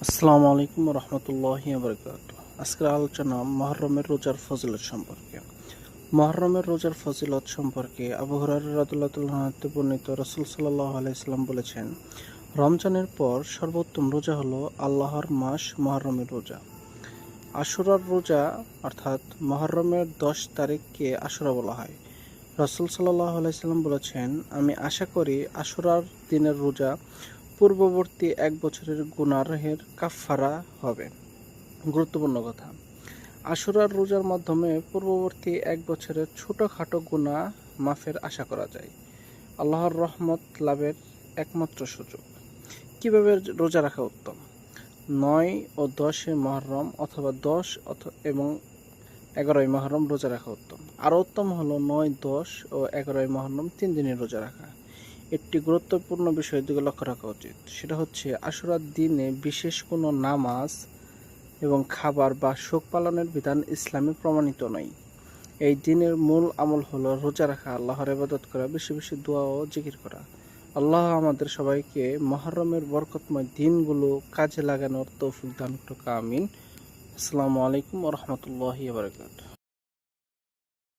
আসসালামু আলাইকুম রহমতুল্লাহি বারাকাতুহু। আজকের আলোচনা মুহররমের রোজার ফজিলত সম্পর্কে। মুহররমের রোজার ফজিলত সম্পর্কে আবু হুরায়রা রাদিয়াল্লাহু তাআলা হতে বর্ণিত রাসূল সাল্লাল্লাহু আলাইহি ওয়াসাল্লাম বলেছেন, রমজানের পর সর্বোত্তম রোজা হলো আল্লাহর মাস মুহররমের রোজা। আশুরার রোজা অর্থাৎ মুহররমের 10 তারিখকে আশুরা বলা হয়। রাসূল সাল্লাল্লাহু আলাইহি ওয়াসাল্লাম বলেছেন, আমি আশা করি আশুরার দিনের রোজা পূর্ববর্তী এক বছরের গুনাহের কাফফারা হবে। গুরুত্বপূর্ণ কথা, আশুরার রোজার মাধ্যমে পূর্ববর্তী এক বছরের ছোটখাটো গুনাহ মাফের আশা করা যায়। আল্লাহর রহমত লাভের একমাত্র সুযোগ। কিভাবে রোজা রাখা উত্তম? 9 ও 10 মুহররম অথবা 10 এবং 11 মুহররম রোজা রাখা উত্তম। আরও উত্তম হলো 9, 10 ও 11 মুহররম 3 দিনের রোজা রাখা। একটি গুরুত্বপূর্ণ বিষয় দিকে লক্ষ্য রাখা উচিত, সেটা হচ্ছে আশুরার দিনে বিশেষ কোনো নামাজ এবং খাবার বা শোক পালনের বিধান ইসলামে প্রমাণিত নয়। এই দিনের মূল আমল হলো রোজা রাখা, আল্লাহর ইবাদত করা, বেশি বেশি দোয়া ও জিকির করা। আল্লাহ আমাদের সবাইকে মুহররমের বরকতময় দিনগুলো কাজে লাগানোর তৌফিক দান করুক, আমিন। আসসালামু আলাইকুম ওয়া রাহমাতুল্লাহি ওয়া বারাকাতুহু।